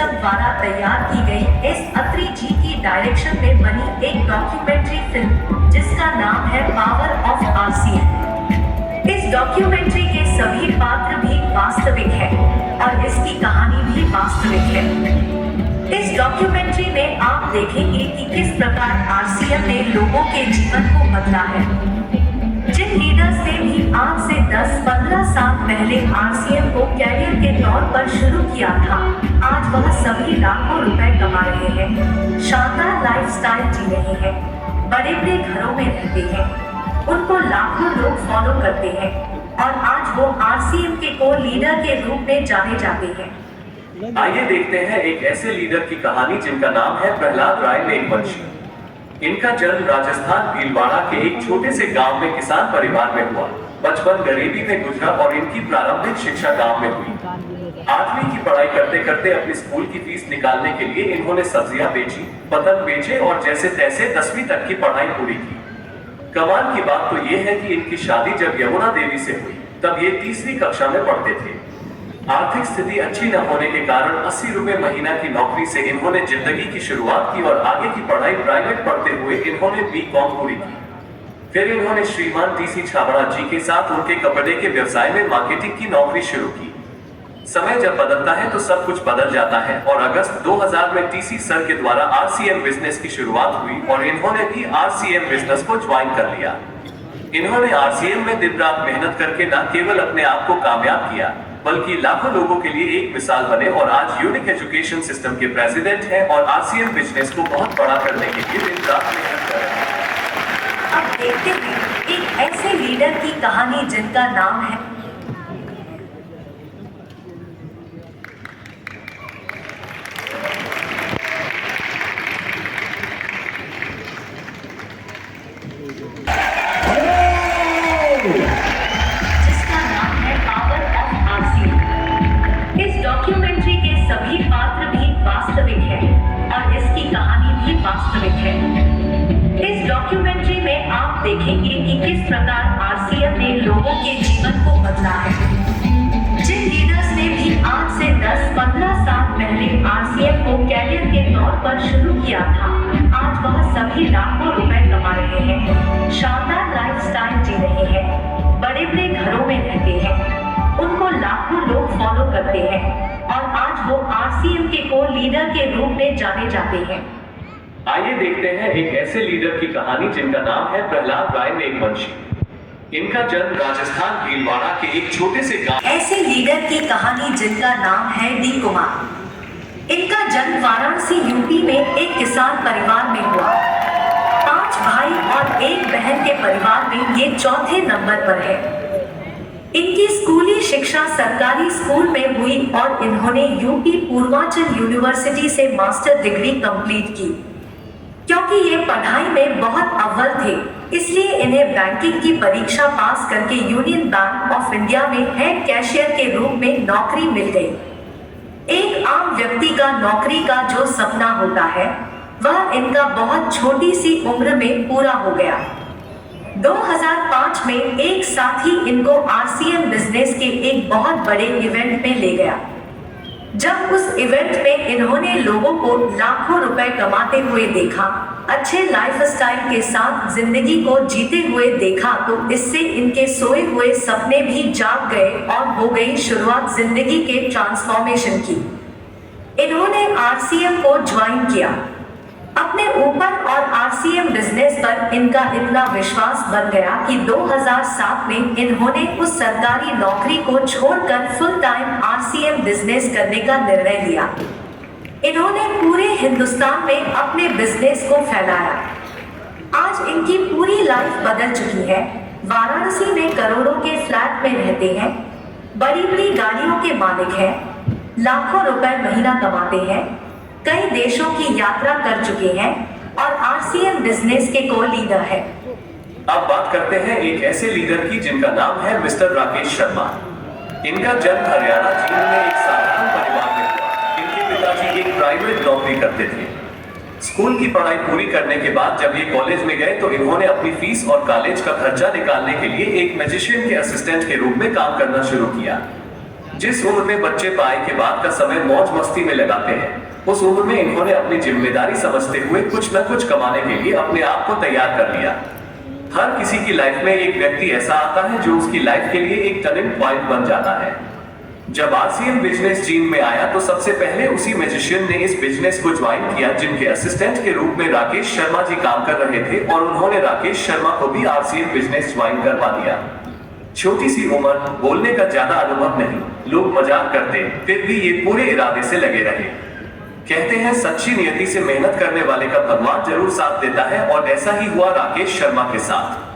पुस्तक द्वारा तैयार की गई एस अत्री जी की डायरेक्शन में बनी एक डॉक्यूमेंट्री फिल्म जिसका नाम है पावर ऑफ आरसीएम। इस डॉक्यूमेंट्री के सभी पात्र भी वास्तविक हैं और इसकी कहानी भी वास्तविक है। इस डॉक्यूमेंट्री में आप देखेंगे कि किस प्रकार आरसीएम ने लोगों के जीवन को बदला है। जिन लीडर्स ने भी आज से 10-15 साल पहले आरसीएम को कैरियर के तौर पर शुरू किया था, आज वह सभी लाखों रुपए कमा रहे हैं, शानदार लाइफस्टाइल जी रहे हैं, बड़े बड़े घरों में रहते हैं, उनको लाखों लोग फॉलो करते हैं और आज वो आरसीएम के को लीडर के रूप में जाने जाते हैं। आइए देखते हैं एक ऐसे लीडर की कहानी जिनका नाम है प्रहलाद राय मेघवंशी। इनका जन्म राजस्थान भीलवाड़ा के एक छोटे से गांव में किसान परिवार में हुआ। बचपन गरीबी में गुजरा और इनकी प्रारंभिक शिक्षा गांव में हुई। 8वीं की पढ़ाई करते करते अपनी स्कूल की फीस निकालने के लिए इन्होंने सब्जियां बेची, पतंग बेचे और जैसे तैसे 10वीं तक की पढ़ाई पूरी की। कमाल की बात तो ये है कि इनकी शादी जब यमुना देवी से हुई तब ये 3वीं कक्षा में पढ़ते थे। आर्थिक स्थिति अच्छी न होने के कारण 80 रुपए महीना की नौकरी से इन्होंने जिंदगी की शुरुआत की और आगे की पढ़ाई प्राइवेट पढ़ते हुए इन्होंने बीकॉम पूरी की। फिर इन्होंने श्रीमान टीसी छाबड़ा जी के साथ उनके कपड़े के व्यवसाय में मार्केटिंग की नौकरी शुरू की। समय जब बदलता है तो सब कुछ बदल जाता है और अगस्त 2000 में टीसी सर के द्वारा आरसीएम बिजनेस की शुरुआत हुई और इन्होंने भी आरसीएम बिजनेस को ज्वाइन कर लिया। इन्होंने आरसीएम में दिन रात मेहनत करके न केवल अपने आप को कामयाब किया बल्कि लाखों लोगों के लिए एक मिसाल बने और आज यूनिक एजुकेशन सिस्टम के प्रेसिडेंट हैं और आरसीएम बिजनेस को बहुत बड़ा करने के लिए दिन रात मेहनत कर रहे हैं। अब देखते हैं एक ऐसे लीडर की कहानी जिनका नाम है डॉक्यूमेंट्री के सभी पात्र भी वास्तविक हैं और इसकी कहानी भी वास्तविक है। इस डॉक्यूमेंट्री में आप देखेंगे कि किस प्रकार आरसीएम ने लोगों के जीवन को बदला है। जिन लीडर्स ने भी आज से 10-15 साल पहले आरसीएम को कैरियर के तौर पर शुरू किया था, आज वह सभी लाखों रुपए कमा रहे हैं, शानदार लाइफस्टाइल जी रहे हैं, बड़े बड़े घरों में रहते हैं, उनको लाखों लोग फॉलो करते हैं और आज वो आरसीएम के को लीडर के रूप में जाने जाते हैं। आइए देखते हैं एक ऐसे लीडर की कहानी जिनका नाम है प्रहलाद राय मेघवंशी। इनका जन्म राजस्थान भीलवाड़ा के एक छोटे से गांव। ऐसे लीडर की कहानी जिनका नाम है डी कुमार। इनका जन्म वाराणसी यूपी में एक किसान परिवार में हुआ। 5 भाई और 1 बहन के परिवार में ये चौथे नंबर पर है। इनकी स्कूली शिक्षा सरकारी स्कूल में हुई और इन्होंने यूपी पूर्वांचल यूनिवर्सिटी से मास्टर डिग्री कंप्लीट की। क्योंकि ये पढ़ाई में बहुत अव्वल थे, इसलिए इन्हें बैंकिंग की परीक्षा पास करके यूनियन बैंक ऑफ इंडिया में हेड कैशियर के रूप में नौकरी मिल गई। एक आम व्यक्ति का नौकरी का जो सपना होता है वह इनका बहुत छोटी सी उम्र में पूरा हो गया। 2005 में एक साथी इनको आरसीएम बिजनेस के एक बहुत बड़े इवेंट में ले गया। जब उस इवेंट में इन्होंने लोगों को लाखों रुपए कमाते हुए देखा, अच्छे लाइफस्टाइल के साथ जिंदगी को जीते हुए देखा, तो इससे इनके सोए हुए सपने भी जाग गए और हो गई शुरुआत जिंदगी के ट्रांसफॉर्मेशन की। इन्होंने आरसीएम को ज्वाइन किया। अपने ऊपर और आरसीएम बिजनेस पर इनका इतना विश्वास बन गया कि 2007 में इन्होंने उस सरकारी नौकरी को छोड़कर फुल टाइम आरसीएम बिजनेस करने का निर्णय लिया। इन्होंने पूरे हिंदुस्तान में अपने बिजनेस को फैलाया। आज इनकी पूरी लाइफ बदल चुकी है। वाराणसी में करोड़ों के फ्लैट में रहते हैं, बड़ी बड़ी गाड़ियों के मालिक हैं, लाखों रुपए महीना कमाते हैं, कई देशों की यात्रा कर चुके हैं और आरसीएम बिजनेस के को लीडर है। अब बात करते हैं एक ऐसे लीडर की जिनका नाम है मिस्टर राकेश शर्मा। इनका जन्म हरियाणा जींद में एक साधारण परिवार में हुआ। इनके पिताजी एक प्राइवेट नौकरी करते थे। स्कूल की पढ़ाई पूरी करने के बाद जब ये कॉलेज में गए तो इन्होंने अपनी फीस और कॉलेज का खर्चा निकालने के लिए एक मैजिशियन के असिस्टेंट के रूप में काम करना शुरू किया। जिस उम्र में बच्चे पाए के बाद का समय मौज मस्ती में लगाते हैं, उस उम्र में इन्होंने अपनी जिम्मेदारी समझते हुए कुछ न कुछ कमाने के लिए अपने आप को तैयार कर लिया। हर किसी की लाइफ में एक व्यक्ति ऐसा आता है जो उसकी लाइफ के लिए एक टर्निंग पॉइंट बन जाता है। जब आरसीएम बिजनेस जीन में आया तो सबसे पहले उसी मैजिशियन ने इस बिजनेस को ज्वाइन किया जिनके असिस्टेंट के रूप में राकेश शर्मा जी काम कर रहे थे, और उन्होंने राकेश शर्मा को भी आरसीएम बिजनेस ज्वाइन करवा दिया। छोटी सी उम्र, बोलने का ज्यादा अनुभव नहीं, लोग मजाक करते, फिर भी ये पूरे इरादे से लगे रहे। कहते हैं सच्ची नियति से मेहनत करने वाले का भगवान जरूर साथ देता है, और ऐसा ही हुआ राकेश शर्मा के साथ।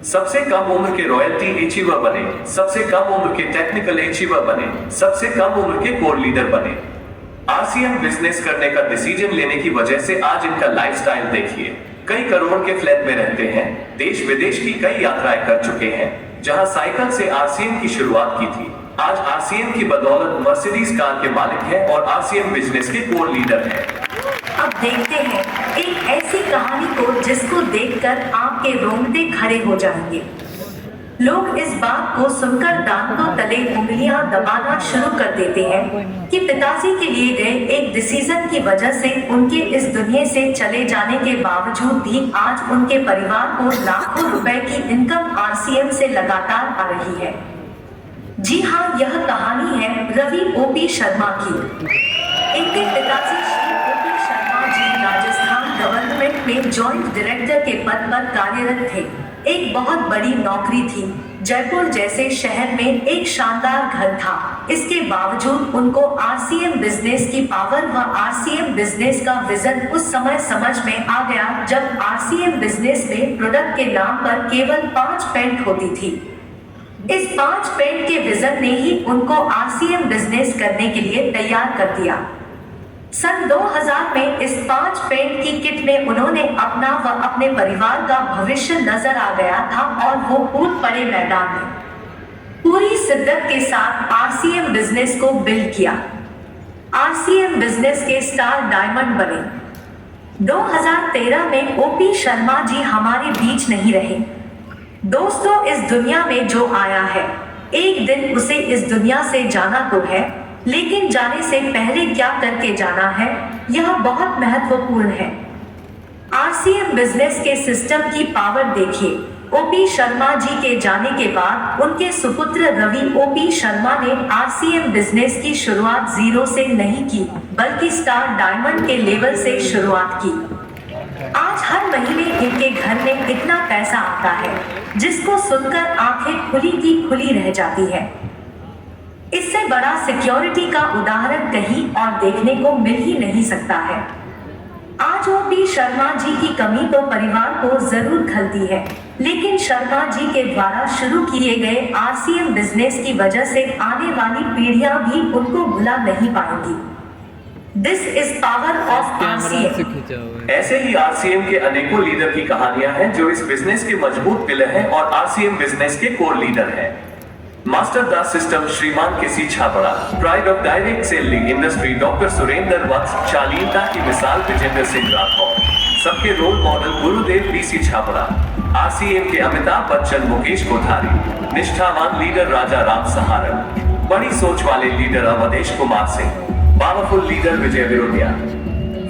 सबसे कम उम्र के रॉयल्टी अचीवर बने, सबसे कम उम्र के टेक्निकल अचीवर बने, सबसे कम उम्र के कोर लीडर बने। आरसीएम बिजनेस करने का डिसीजन लेने की वजह से आज इनका लाइफस्टाइल देखिए। कई करोड़ के फ्लैट में रहते हैं, देश विदेश की कई यात्राएं कर चुके हैं। जहां साइकिल से आरसीएम की शुरुआत की थी, आज आरसीएम की बदौलत मर्सिडीज कार के मालिक हैं और आरसीएम बिजनेस के कोर लीडर हैं। अब देखते हैं एक ऐसी कहानी को जिसको देखकर आपके रोंगटे खड़े हो जाएंगे। लोग इस बात को सुनकर दांतों तले उंगलियां दबाना शुरू कर देते हैं कि पिताजी के लिए गए एक डिसीजन की वजह से उनके इस दुनिया से चले जाने के बावजूद भी आज उनके परिवार को लाखों रुपए की इनकम आरसीएम से लगातार आ रही है। जी हाँ, यह कहानी है रवि ओपी शर्मा की। इनके पिताजी श्री ओपी शर्मा जी राजस्थान गवर्नमेंट में जॉइंट डायरेक्टर के पद पर कार्यरत थे। एक बहुत बड़ी नौकरी थी। जयपुर जैसे शहर में एक शानदार घर था। इसके बावजूद उनको आरसीएम बिजनेस की पावर व आरसीएम बिजनेस का विजन उस समय समझ में आ गया जब आरसीएम बिजनेस में प्रोडक्ट के नाम पर केवल 5 पेंट होती थी। इस 5 पेंट के विजन ने ही उनको आरसीएम बिजनेस करने के लिए तैयार कर दिया। सन 2000 में इस 5 पेंट की किट में उन्होंने अपना व अपने परिवार का भविष्य नजर आ गया था और वो कूद पड़े मैदान में। पूरी शिद्दत के साथ आरसीएम बिजनेस को बिल्ड किया। आरसीएम बिजनेस के स्टार डायमंड बने। 2013 में ओपी शर्मा जी हमारे बीच नहीं रहे। दोस्तों, इस दुनिया में जो आया है, एक दिन उसे इस दुनिया से जाना तो है, लेकिन जाने से पहले क्या करके जाना है, यह बहुत महत्वपूर्ण है। आरसीएम बिजनेस के सिस्टम की पावर देखिए। ओपी शर्मा जी के जाने के बाद उनके सुपुत्र रवि ओपी शर्मा ने आरसीएम बिजनेस की शुरुआत जीरो से नहीं की, बल्कि स्टार डायमंड के लेवल से शुरुआत की। आज हर महीने इनके घर में इतना पैसा आता है जिसको सुनकर आंखें खुली की खुली रह जाती है। इससे बड़ा सिक्योरिटी का उदाहरण कहीं और देखने को मिल ही नहीं सकता है। आज ओपी शर्मा जी की कमी तो परिवार को जरूर खलती है, लेकिन शर्मा जी के द्वारा शुरू किए गए आरसीएम बिजनेस की वजह से आने वाली पीढ़ियां भी उनको भुला नहीं पाएंगी। This is power of RCM. ऐसे ही आरसीएम के अनेकों लीडर की कहानियां हैं जो इस बिजनेस के मजबूत पिलर हैं और आरसीएम बिजनेस के कोर लीडर हैं। मास्टर दास सिस्टम श्रीमान KC Chhabra, pride of direct selling industry doctor Surendra Vats, शालीनता की मिसाल विजेंद्र सिंह राठौर, सबके रोल मॉडल गुरुदेव बीसी छाबड़ा, आरसीएम के अमिताभ बच्चन मुकेश कोठारी, निष्ठावान लीडर राजा राम सहारण, बड़ी सोच वाले leader Avdhesh Kumar Singh, powerful leader Vijay Virodhiya,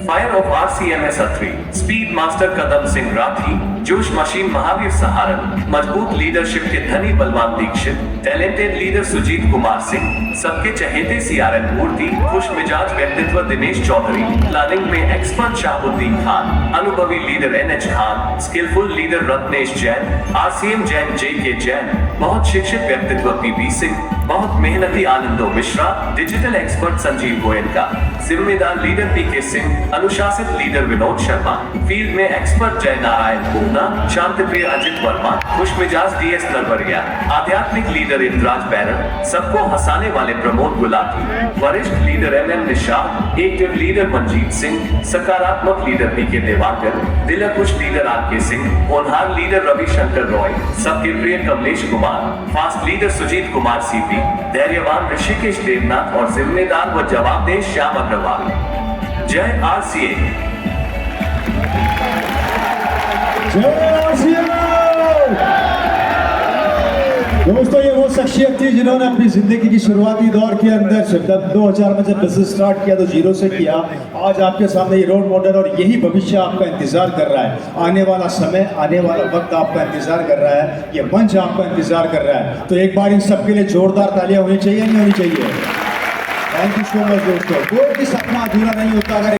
fire of RCMS Atri, speed master Kadam Singh Rathi, जोश मशीन महावीर सहारन, मजबूत लीडरशिप के धनी बलवान दीक्षित, टैलेंटेड लीडर सुजीत कुमार सिंह, सबके चहेते सीआरएन मूर्ति, खुश मिजाज व्यक्तित्व दिनेश चौधरी, प्लानिंग में एक्सपर्ट शाहबुद्दीन खान, अनुभवी leader NH Khan, skilful leader Ratnesh Jain, RCM Jain JK Jain, बहुत शिक्षित व्यक्तित्व पीपी सिंह, बहुत मेहनती आनंदो मिश्रा, डिजिटल एक्सपर्ट संजीव गोयनका, जिम्मेदार लीडर पीके सिंह, अनुशासित लीडर विनोद शर्मा, फील्ड में एक्सपर्ट जय नारायण पूना, शांतिप्रिय अजित वर्मा, खुशमिजाज डीएस नरवरिया, आध्यात्मिक लीडर इंद्राज बैरन, सबको हंसाने वाले प्रमोद गुलाटी, वरिष्ठ leader M M Nishad, active leader Manjeet Singh, सकारात्मक लीडर पीके देवाकर, दिलखुश लीडर आरके सिंह, होनहार लीडर रविशंकर रॉय, सबके प्रिय Kamlesh Kumar, fast leader Sujit Kumar C P, धैर्यवान ऋषिकेश देवनाथ और जिम्मेदार व जवाबदेह श्याम अग्रवाल। जय आरसीएम। जय आरसीएम। दोस्तों, ये वो शख्सियत थी जिन्होंने अपनी जिंदगी की शुरुआती दौर के अंदर जब 2000 में जब बिजनेस स्टार्ट किया तो जीरो से किया। आज आपके सामने ये रोल मॉडल और यही भविष्य आपका इंतजार कर रहा है। आने वाला समय, आने वाला वक्त आपका इंतजार कर रहा है, ये मंच आपका इंतजार कर रहा है। तो एक बार इन सबके लिए जोरदार तालियां होनी चाहिए, नहीं होनी चाहिए? थैंक यू सो मच दोस्तों। कोई भी सपना अधूरा नहीं होता अगर